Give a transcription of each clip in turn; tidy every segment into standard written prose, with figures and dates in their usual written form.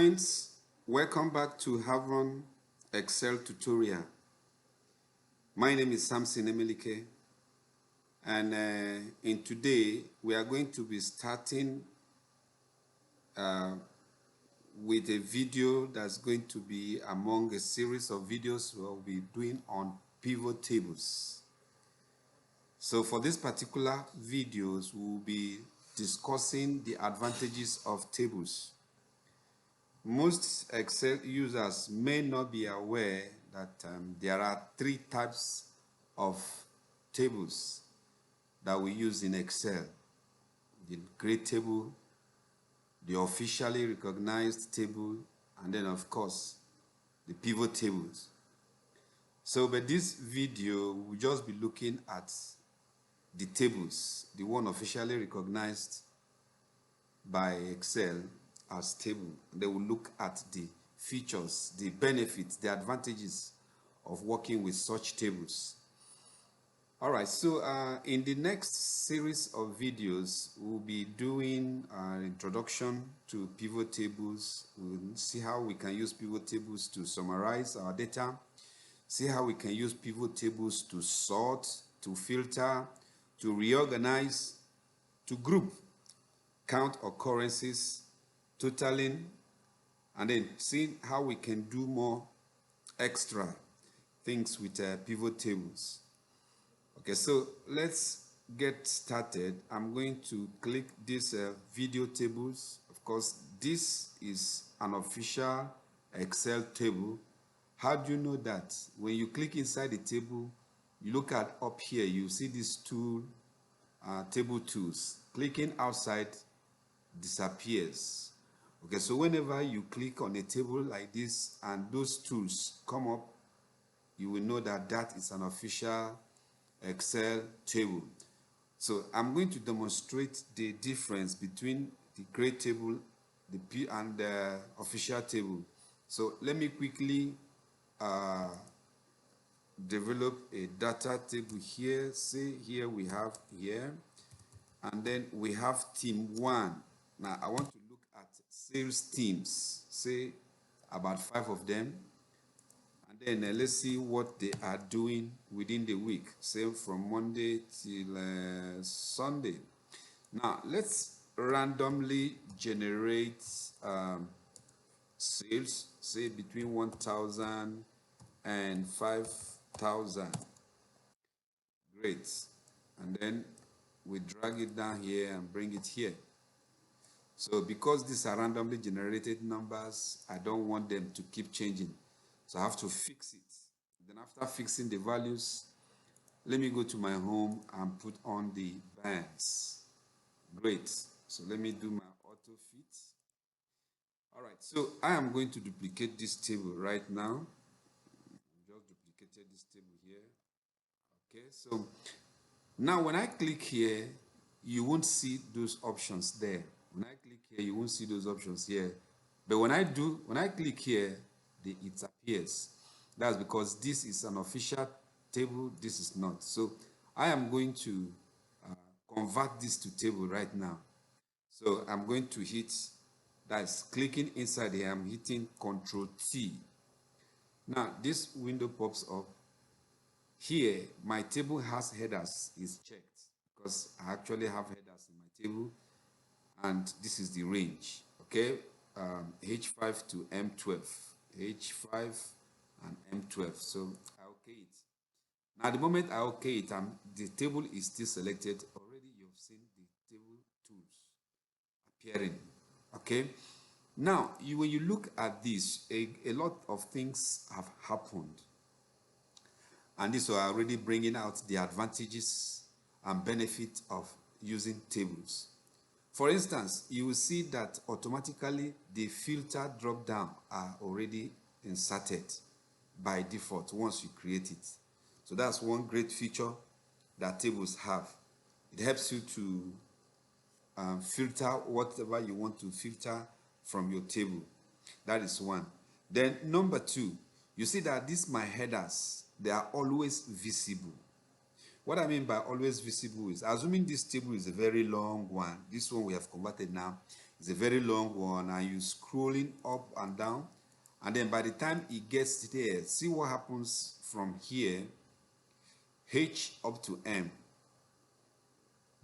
friends, welcome back to Havron Excel tutorial. My name is Samson Emelike, and in today we are going to be starting with a video that's going to be among a series of videos we'll be doing on pivot tables. So for this particular videos, we'll be discussing the advantages of tables. Most Excel users may not be aware that there are three types of tables that we use in Excel: the gray table, the officially recognized table, and then of course the pivot tables. So but this video will just be looking at the tables, the one officially recognized by Excel as table. They will look at the features, the benefits, the advantages of working with such tables. All right, so in the next series of videos, we'll be doing an introduction to pivot tables. We'll see how we can use pivot tables to summarize our data, see how we can use pivot tables to sort, to filter, to reorganize, to group, count occurrences, totaling, and then seeing how we can do more extra things with pivot tables. Okay, so let's get started. I'm going to click this video tables. Of course, this is an official Excel table. How do you know that? When you click inside the table, you look at up here, you see this tool, table tools. Clicking outside disappears. Okay, so whenever you click on a table like this and those tools come up, you will know that that is an official Excel table. So I'm going to demonstrate the difference between the gray table and the official table. So let me quickly develop a data table here. Say here we have here, and then we have team 1. Now I want to look at sales teams, say about 5 of them, and then let's see what they are doing within the week, say from Monday till Sunday. Now let's randomly generate sales, say between 1,000 and 5,000. Great. And then we drag it down here and bring it here. So because these are randomly generated numbers, I don't want them to keep changing. So I have to fix it. Then after fixing the values, let me go to my home and put on the bands. Great. So let me do my auto fit. All right. So I am going to duplicate this table right now. Just duplicated this table here. Okay. So now when I click here, you won't see those options there. When I click here, you won't see those options here. But when I click here, it appears. That's because this is an official table, this is not. So I am going to convert this to table right now. So I'm going to hit, that's clicking inside here, I'm hitting Control T. Now this window pops up. Here, my table has headers is checked because I actually have headers in my table, and this is the range, okay? H5 to M12, H5 and M12. So I okay it. Now the moment I okay it, the table is still selected. Already you've seen the table tools appearing, okay? Now when you look at this, a lot of things have happened, and these are already bringing out the advantages and benefits of using tables. For instance, you will see that automatically the filter drop down are already inserted by default once you create it. So that's one great feature that tables have. It helps you to filter whatever you want to filter from your table. That is one. Then number 2, you see that these my headers, they are always visible. What I mean by always visible is, assuming this table is a very long one, this one we have converted now, It's a very long one, and you scrolling up and down, and then by the time it gets there, see what happens from here, H up to M.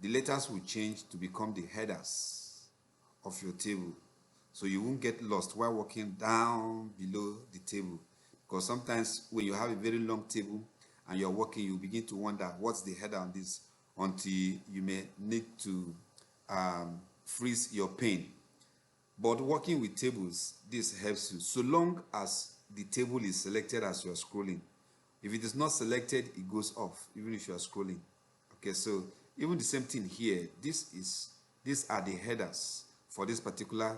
The letters will change to become the headers of your table, so you won't get lost while walking down below the table. Because sometimes when you have a very long table and you're working, you begin to wonder what's the header on this, until you may need to freeze your pen. But working with tables, this helps you, so long as the table is selected as you are scrolling. If it is not selected, it goes off, even if you are scrolling. Okay, so even the same thing here. These are the headers for this particular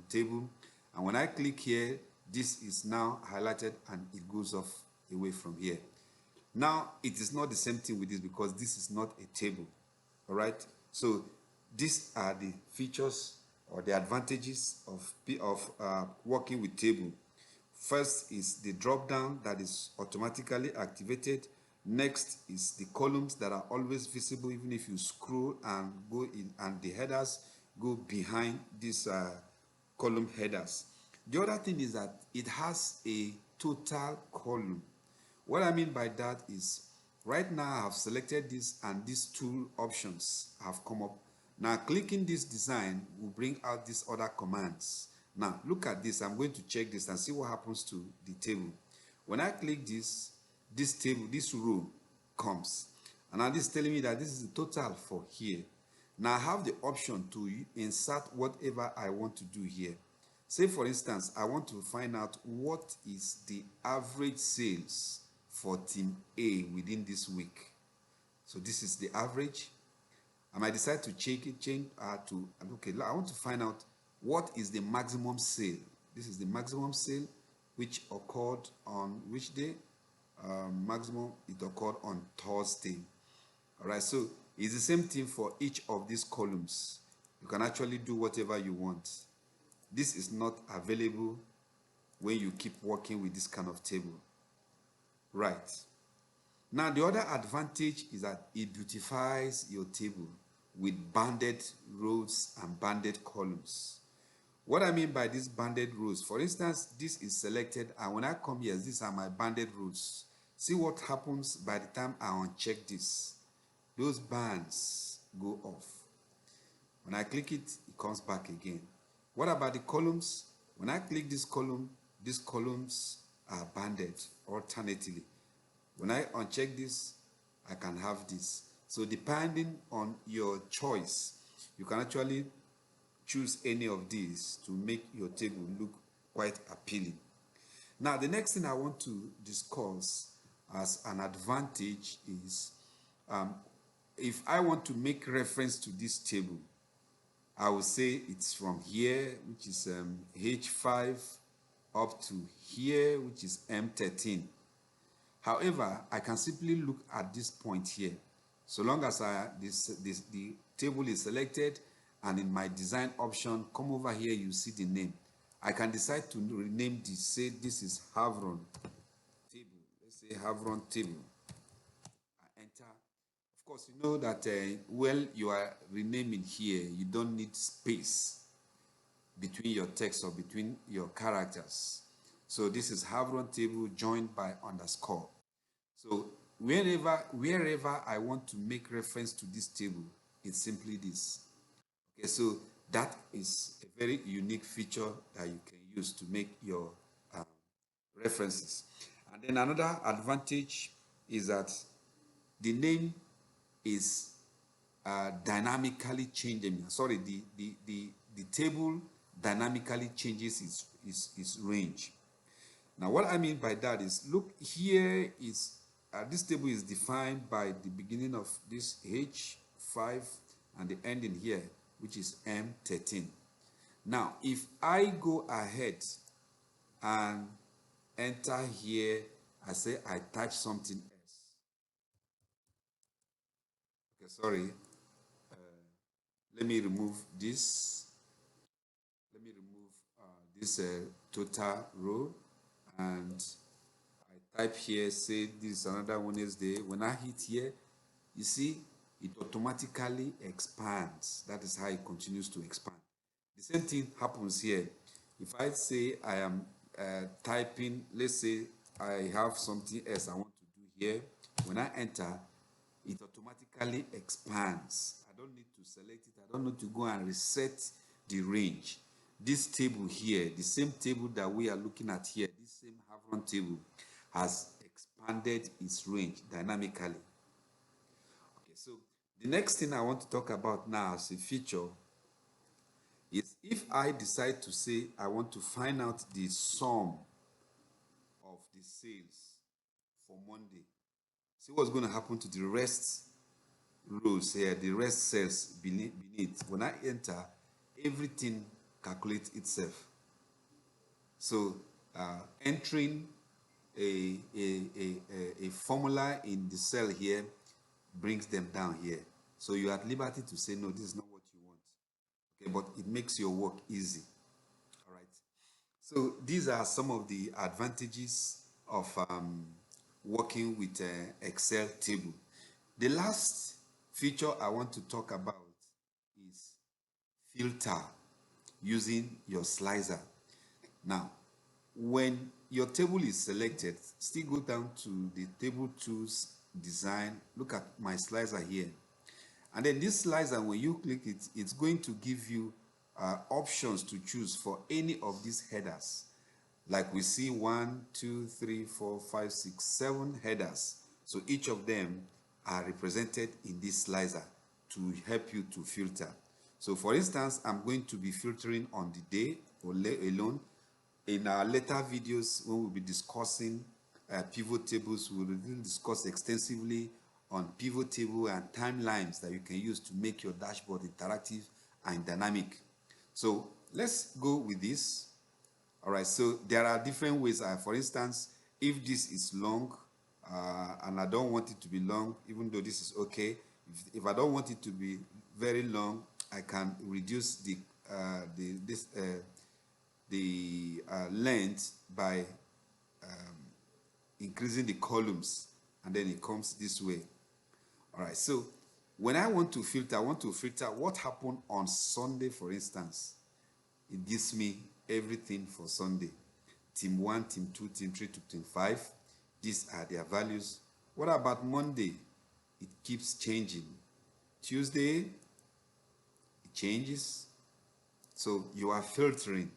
table. And when I click here, this is now highlighted and it goes off away from here. Now, it is not the same thing with this because this is not a table. All right. So these are the features or the advantages of working with table. First is the drop down that is automatically activated. Next is the columns that are always visible even if you scroll and go in, and the headers go behind these column headers. The other thing is that it has a total column. What I mean by that is, right now I have selected this and these two options have come up. Now clicking this design will bring out these other commands. Now look at this. I'm going to check this and see what happens to the table. When I click this table, this row comes, and now this is telling me that this is the total for here. Now I have the option to insert whatever I want to do here. Say for instance, I want to find out what is the average sales for team A within this week. So this is the average. I might decide to change to, okay, I want to find out what is the maximum sale. This is the maximum sale which occurred on which day? Maximum, it occurred on Thursday. All right, so it's the same thing for each of these columns. You can actually do whatever you want. This is not available when you keep working with this kind of table. Right. Now, the other advantage is that it beautifies your table with banded rows and banded columns. What I mean by these banded rows, for instance, this is selected, and when I come here, these are my banded rows. See what happens by the time I uncheck this. Those bands go off. When I click it, it comes back again. What about the columns? When I click this column, these columns are banded alternately. When I uncheck this, I can have this. So depending on your choice, you can actually choose any of these to make your table look quite appealing. Now, the next thing I want to discuss as an advantage is if I want to make reference to this table, I will say it's from here, which is H5, up to here, which is M13. However, I can simply look at this point here. So long as the table is selected, and in my design option, come over here, you see the name. I can decide to rename this, say this is Havron table. Let's say Havron table. I enter. Of course, you know that while you are renaming here, you don't need space between your text or between your characters. So this is Havron table joined by underscore. So wherever I want to make reference to this table, it's simply this. Okay, so that is a very unique feature that you can use to make your references. And then another advantage is that the name is dynamically changing. Sorry, the table dynamically changes its range. Now, what I mean by that is, look, here is this table is defined by the beginning of this H5 and the ending here, which is M13. Now, if I go ahead and enter here, I say I type something else. Okay, sorry. Let me remove this. Let me remove this total row, and I type here, say this is another Wednesday. When I hit here, you see, it automatically expands. That is how it continues to expand. The same thing happens here. If I say I am typing, let's say I have something else I want to do here. When I enter, it automatically expands. I don't need to select it. I don't need to go and reset the range. This table here, the same table that we are looking at here, this same Havron table has expanded its range dynamically. Okay, so the next thing I want to talk about now as a feature is if I decide to say I want to find out the sum of the sales for Monday. See what's going to happen to the rest rows here, the rest cells beneath. When I enter, everything calculates itself. So entering a formula in the cell here brings them down here. So you're at liberty to say, no, this is not what you want. Okay, but it makes your work easy. All right. So these are some of the advantages of working with Excel table. The last feature I want to talk about is filter using your slicer. Now, when your table is selected, still go down to the table tools design. Look at my slicer here. And then this slicer, when you click it, it's going to give you options to choose for any of these headers. Like we see 1, 2, 3, 4, 5, 6, 7 headers. So each of them are represented in this slicer to help you to filter. So for instance, I'm going to be filtering on the day alone. In our later videos, when we'll be discussing pivot tables, we'll discuss extensively on pivot table and timelines that you can use to make your dashboard interactive and dynamic. So let's go with this. All right, so there are different ways. For instance, if this is long and I don't want it to be long, even though this is okay, if I don't want it to be very long, I can reduce the length by increasing the columns, and then it comes this way. All right, so when I want to filter, I want to filter what happened on Sunday, for instance. It gives me everything for Sunday. Team 1, Team 2, Team 3 to Team 5. These are their values. What about Monday? It keeps changing. Tuesday, it changes. So you are filtering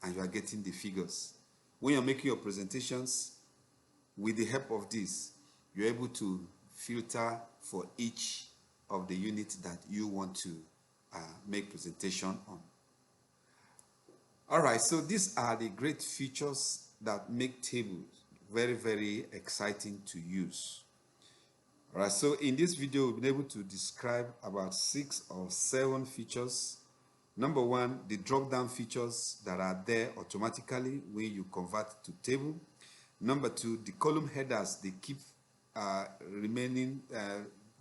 and you are getting the figures. When you're making your presentations, with the help of this, you're able to filter for each of the units that you want to make presentation on. All right, so these are the great features that make tables very, very exciting to use. All right, so in this video, we've been able to describe about 6 or 7 features. Number 1, the drop-down features that are there automatically when you convert to table. Number 2, the column headers, they keep remaining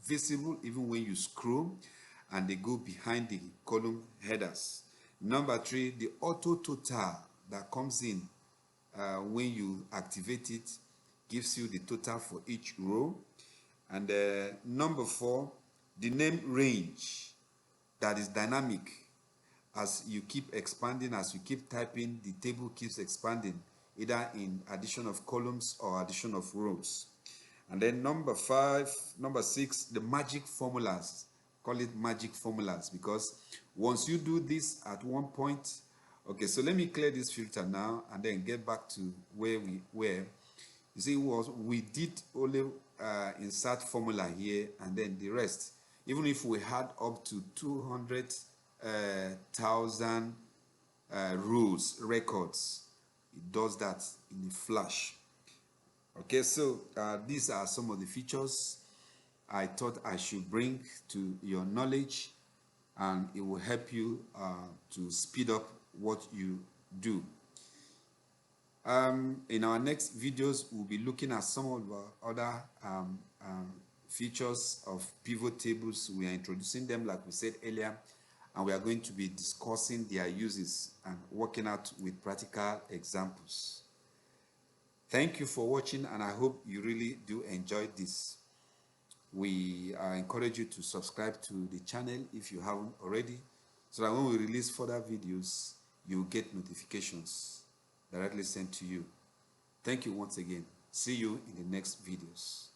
visible even when you scroll, and they go behind the column headers. Number 3, the auto total that comes in when you activate it gives you the total for each row. And number 4, the name range that is dynamic. As you keep expanding, as you keep typing, the table keeps expanding, either in addition of columns or addition of rows. And then number 6, the magic formulas. Call it magic formulas, because once you do this at one point, okay, so let me clear this filter now and then get back to where we were. You see, we did only insert formula here, and then the rest, even if we had up to 200,000 rules, records, it does that in a flash. Okay, so these are some of the features I thought I should bring to your knowledge, and it will help you to speed up what you do. In our next videos, we'll be looking at some of the other features of pivot tables. We are introducing them, like we said earlier, and we are going to be discussing their uses and working out with practical examples. Thank you for watching, and I hope you really do enjoy this. We encourage you to subscribe to the channel if you haven't already, so that when we release further videos, you will get notifications directly sent to you. Thank you once again. See you in the next videos.